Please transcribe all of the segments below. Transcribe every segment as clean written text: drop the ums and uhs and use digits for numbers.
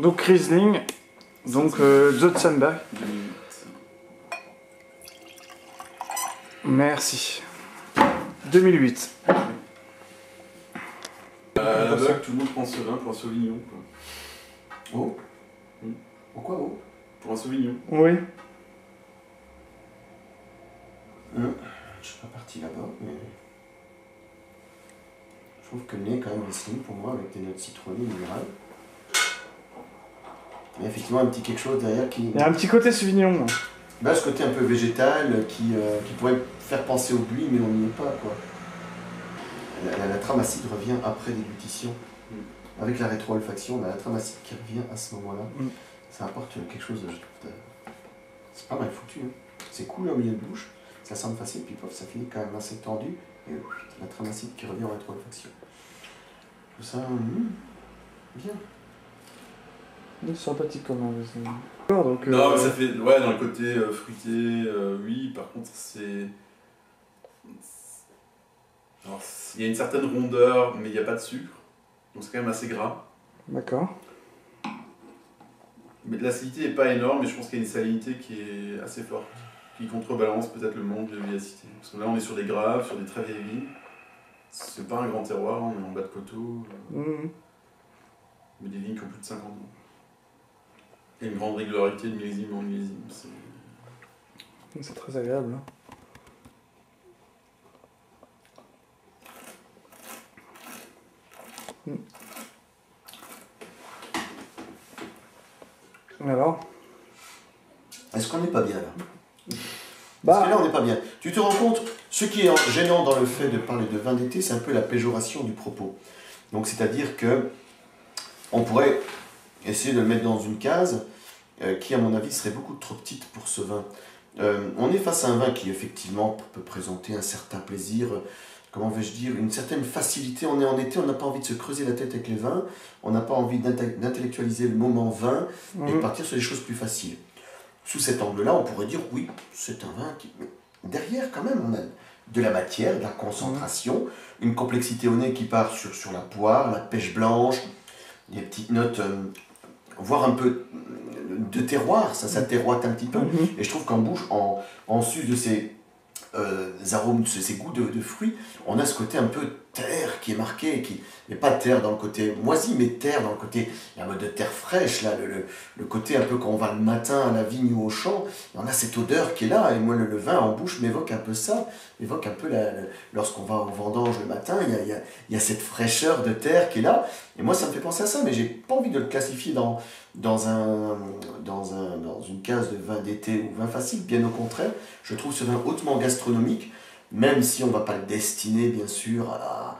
Donc Riesling, donc Zotzenberg. 2008. Merci. 2008. À la vague, tout le monde prend ce vin pour un Sauvignon. Quoi. Oh. Pourquoi oh? Pour un Sauvignon. Oui. Je suis pas parti là-bas, mais... Je trouve que le nez est quand même Riesling pour moi, avec des notes citronnées, minérales. Il y a effectivement un petit quelque chose derrière qui... Il y a un petit côté Sauvignon. Bah, ce côté un peu végétal qui pourrait faire penser au buis, mais on n'y est pas, quoi. La trame acide revient après déglutition. Avec la rétro-olfaction, on a la trame acide qui revient à ce moment-là. Ça apporte quelque chose, je trouve, c'est pas mal foutu. Hein. C'est cool au milieu de bouche, ça semble facile, puis pof, ça finit quand même assez tendu. Et la trame acide qui revient en rétro-olfaction. Tout ça, bien. C'est sympathique quand même. Donc, Non, mais ça fait. Ouais, dans le côté fruité, oui, par contre, c'est. Alors, il y a une certaine rondeur, mais il n'y a pas de sucre. Donc c'est quand même assez gras. D'accord. Mais l'acidité n'est pas énorme, mais je pense qu'il y a une salinité qui est assez forte. Qui contrebalance peut-être le manque de vivacité. Parce que là, on est sur des graves, sur des très vieilles vignes. C'est pas un grand terroir, on est en bas de coteau. Mais des vignes qui ont plus de 50 ans. Et une grande régularité de millésime en millésime. C'est très agréable. Alors, est-ce qu'on n'est pas bien là? Parce que là, on n'est pas bien. Tu te rends compte, ce qui est gênant dans le fait de parler de vin d'été, c'est un peu la péjoration du propos. Donc, c'est-à-dire que on pourrait essayer de le mettre dans une case qui, à mon avis, serait beaucoup trop petite pour ce vin. On est face à un vin qui, effectivement, peut présenter un certain plaisir, comment vais-je dire, une certaine facilité. On est en été, on n'a pas envie de se creuser la tête avec les vins, on n'a pas envie d'intellectualiser le moment vin et de partir sur des choses plus faciles. Sous cet angle-là, on pourrait dire, oui, c'est un vin qui... Derrière, quand même, on a de la matière, de la concentration, une complexité au nez qui part sur la poire, la pêche blanche, des petites notes, voire un peu de terroir, ça terroite un petit peu. Et je trouve qu'en bouche, en sus de ces arômes, de ces goûts de fruits, on a ce côté un peu terre qui est marqué, qui n'est pas terre dans le côté moisi, mais terre dans le côté, la mode de terre fraîche, là, le côté un peu quand on va le matin à la vigne ou au champ, on a cette odeur qui est là, et moi le vin en bouche m'évoque un peu ça, m'évoque un peu, lorsqu'on va aux vendanges le matin, il y a cette fraîcheur de terre qui est là, et moi ça me fait penser à ça, mais j'ai pas envie de le classifier dans une case de vin d'été ou vin facile, bien au contraire, je trouve ce vin hautement gastronomique, même si on ne va pas le destiner, bien sûr, à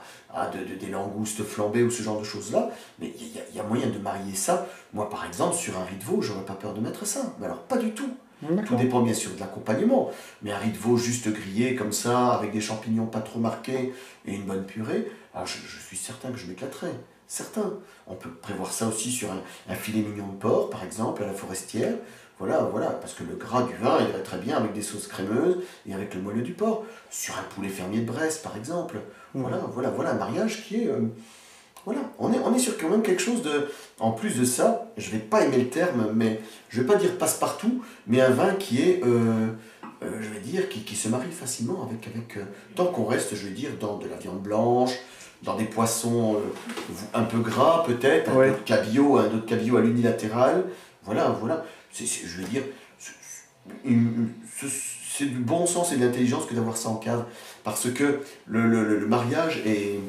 des langoustes flambées ou ce genre de choses-là, mais il y a moyen de marier ça. Moi, par exemple, sur un riz de veau, j'aurais pas peur de mettre ça. Mais alors, pas du tout. Tout dépend bien sûr de l'accompagnement, mais un riz de veau juste grillé comme ça, avec des champignons pas trop marqués et une bonne purée, alors je suis certain que je m'éclaterais. Certain. On peut prévoir ça aussi sur un filet mignon de porc, par exemple, à la forestière. Voilà, parce que le gras du vin irait très bien avec des sauces crémeuses et avec le moelleux du porc. Sur un poulet fermier de Bresse, par exemple. Voilà un mariage qui est... voilà, on est sur quand même quelque chose de... En plus de ça, je vais pas aimer le terme, mais je vais pas dire passe-partout, mais un vin qui est... je vais dire, qui se marie facilement avec tant qu'on reste, je vais dire, dans de la viande blanche, dans des poissons un peu gras peut-être, un autre cabillaud à l'unilatéral. Voilà. Je veux dire, c'est du bon sens et de l'intelligence que d'avoir ça en cave. Parce que le mariage est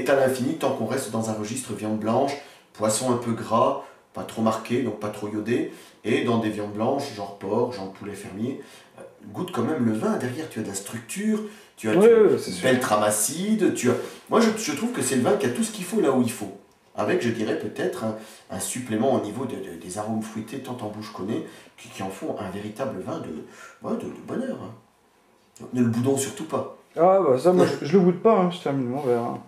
à l'infini tant qu'on reste dans un registre viande blanche, poisson un peu gras, pas trop marqué, donc pas trop iodé, et dans des viandes blanches, genre porc, genre poulet fermier, goûte quand même le vin. Derrière, tu as de la structure, tu as une belle trame acide. Moi, je trouve que c'est le vin qui a tout ce qu'il faut là où il faut. Avec, je dirais, peut-être un supplément au niveau des arômes fruités, tant en bouche qu'on est, qui en font un véritable vin de bonheur. Ne le boudons surtout pas. Ah bah ça, moi je le goûte pas, je termine mon verre.